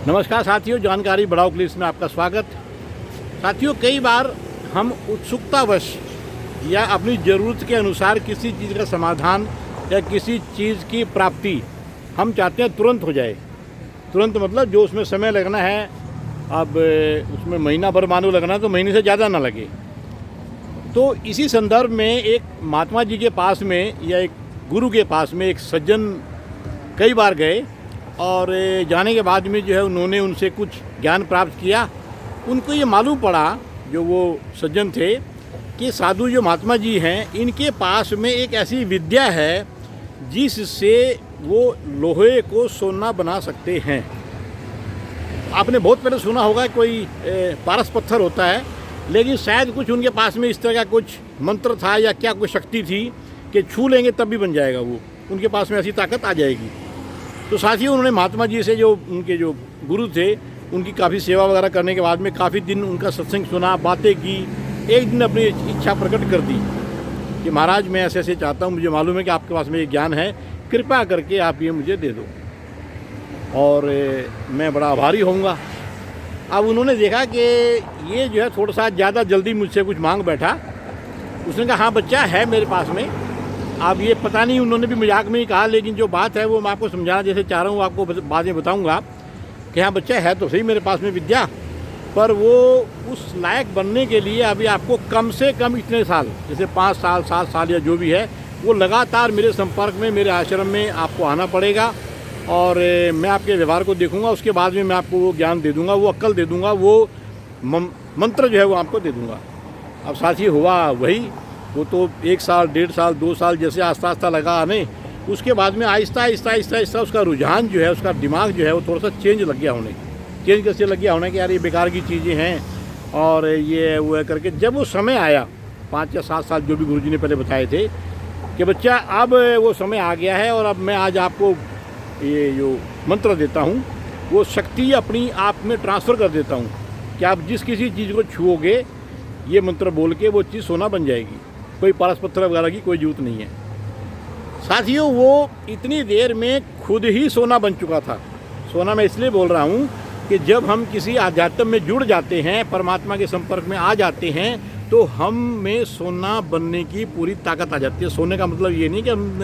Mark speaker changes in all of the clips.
Speaker 1: नमस्कार साथियों, जानकारी बढ़ाओ क्लिप्स में आपका स्वागत। साथियों, कई बार हम उत्सुकतावश या अपनी ज़रूरत के अनुसार किसी चीज़ का समाधान या किसी चीज़ की प्राप्ति हम चाहते हैं तुरंत हो जाए। तुरंत मतलब जो उसमें समय लगना है, अब उसमें महीना भर मानो लगना है तो महीने से ज़्यादा ना लगे। तो इसी संदर्भ में एक महात्मा जी के पास में या एक गुरु के पास में एक सज्जन कई बार गए और जाने के बाद में जो है उन्होंने उनसे कुछ ज्ञान प्राप्त किया। उनको ये मालूम पड़ा, जो वो सज्जन थे, कि साधु जो महात्मा जी हैं इनके पास में एक ऐसी विद्या है जिससे वो लोहे को सोना बना सकते हैं। आपने बहुत पहले सुना होगा कोई पारस पत्थर होता है, लेकिन शायद कुछ उनके पास में इस तरह का कुछ मंत्र था या क्या कोई शक्ति थी कि छू लेंगे तब भी बन जाएगा, वो उनके पास में ऐसी ताकत आ जाएगी। तो साथियों, उन्होंने महात्मा जी से, जो उनके जो गुरु थे, उनकी काफ़ी सेवा वगैरह करने के बाद में काफ़ी दिन उनका सत्संग सुना, बातें की। एक दिन अपनी इच्छा प्रकट कर दी कि महाराज, मैं ऐसे ऐसे चाहता हूँ, मुझे मालूम है कि आपके पास में ये ज्ञान है, कृपा करके आप ये मुझे दे दो और मैं बड़ा आभारी होऊंगा। अब उन्होंने देखा कि ये जो है थोड़ा सा ज़्यादा जल्दी मुझसे कुछ मांग बैठा। उसने कहा, हाँ बच्चा है मेरे पास में। अब ये पता नहीं, उन्होंने भी मजाक में ही कहा, लेकिन जो बात है वो मैं आपको समझाना जैसे चाह रहा हूँ, आपको बाद में बताऊँगा कि हाँ बच्चा है तो सही मेरे पास में विद्या, पर वो उस लायक बनने के लिए अभी आपको कम से कम इतने साल, जैसे 5 साल 7 साल या जो भी है, वो लगातार मेरे संपर्क में, मेरे आश्रम में आपको आना पड़ेगा और मैं आपके व्यवहार को देखूंगा। उसके बाद में मैं आपको वो ज्ञान दे दूंगा, वो अक्ल दे दूंगा, वो मंत्र जो है वो आपको दे दूंगा। अब साथी हुआ वही, वो तो 1 साल 1.5 साल 2 साल जैसे आस्ता आस्ता लगा आने, उसके बाद में आहिस्ता आहिस्ता उसका रुझान जो है, उसका दिमाग जो है वो थोड़ा सा चेंज लग गया होने। चेंज कैसे लग गया होने कि यार ये बेकार की चीज़ें हैं और ये वो है करके, जब वो समय आया 5 या 7 साल जो भी गुरुजी ने पहले बताए थे कि बच्चा अब वो समय आ गया है और अब मैं आज आपको ये जो मंत्र देता हूँ वो शक्ति अपनी आप में ट्रांसफ़र कर देता हूँ कि आप जिस किसी चीज़ को छुओगे ये मंत्र बोल के वो चीज़ सोना बन जाएगी। कोई पारस पत्थर वगैरह की कोई जरूरत नहीं है। साथियों, वो इतनी देर में खुद ही सोना बन चुका था। सोना मैं इसलिए बोल रहा हूँ कि जब हम किसी आध्यात्म में जुड़ जाते हैं, परमात्मा के संपर्क में आ जाते हैं, तो हम में सोना बनने की पूरी ताकत आ जाती है। सोने का मतलब ये नहीं कि हम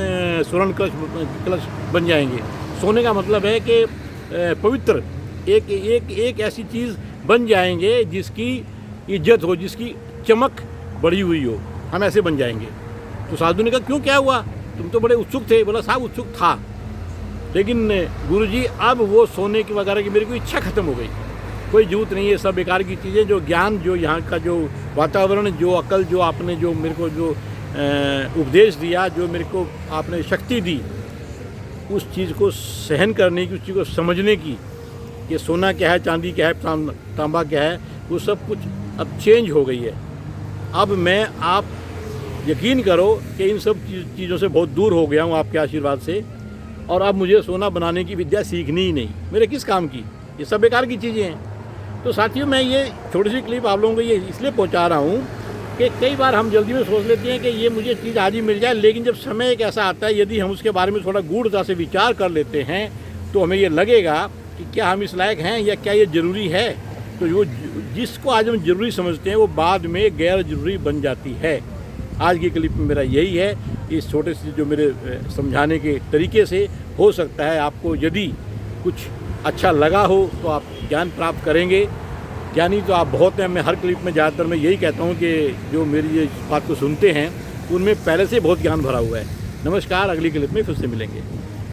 Speaker 1: स्वर्ण कलश बन जाएंगे। सोने का मतलब है कि पवित्र एक ऐसी चीज़ बन जाएंगे जिसकी इज्जत हो, जिसकी चमक बढ़ी हुई हो, हम ऐसे बन जाएंगे। तो साधु ने कहा, क्यों, क्या हुआ, तुम तो बड़े उत्सुक थे। बोला, साहब उत्सुक था, लेकिन गुरुजी अब वो सोने की वगैरह की मेरी को इच्छा ख़त्म हो गई। कोई जरूरत नहीं है, सब बेकार की चीज़ें। जो ज्ञान, जो यहाँ का जो वातावरण, जो अकल, जो आपने जो मेरे को जो उपदेश दिया, जो मेरे को आपने शक्ति दी, उस चीज़ को सहन करने की, उस चीज़ को समझने की कि सोना क्या है, चांदी क्या है, तांबा क्या है, वो सब कुछ अब चेंज हो गई है। अब मैं, आप यकीन करो कि इन सब चीज़ों से बहुत दूर हो गया हूँ आपके आशीर्वाद से, और अब मुझे सोना बनाने की विद्या सीखनी ही नहीं। मेरे किस काम की, ये सब बेकार की चीज़ें हैं। तो साथियों, मैं ये छोटी सी क्लिप आप लोगों को ये इसलिए पहुँचा रहा हूँ कि कई बार हम जल्दी में सोच लेते हैं कि ये मुझे चीज़ आज ही मिल जाए, लेकिन जब समय एक ऐसा आता है, यदि हम उसके बारे में थोड़ा गूढ़ता से विचार कर लेते हैं तो हमें ये लगेगा कि क्या हम इस लायक हैं या क्या ये ज़रूरी है। तो वो जिसको आज हम ज़रूरी समझते हैं वो बाद में गैर ज़रूरी बन जाती है। आज की क्लिप में मेरा यही है। इस छोटे से जो मेरे समझाने के तरीके से हो सकता है आपको यदि कुछ अच्छा लगा हो तो आप ज्ञान प्राप्त करेंगे। ज्ञानी तो आप बहुत हैं। मैं हर क्लिप में ज़्यादातर मैं यही कहता हूँ कि जो मेरी ये बात को सुनते हैं उनमें पहले से बहुत ज्ञान भरा हुआ है। नमस्कार, अगली क्लिप में फिर से मिलेंगे।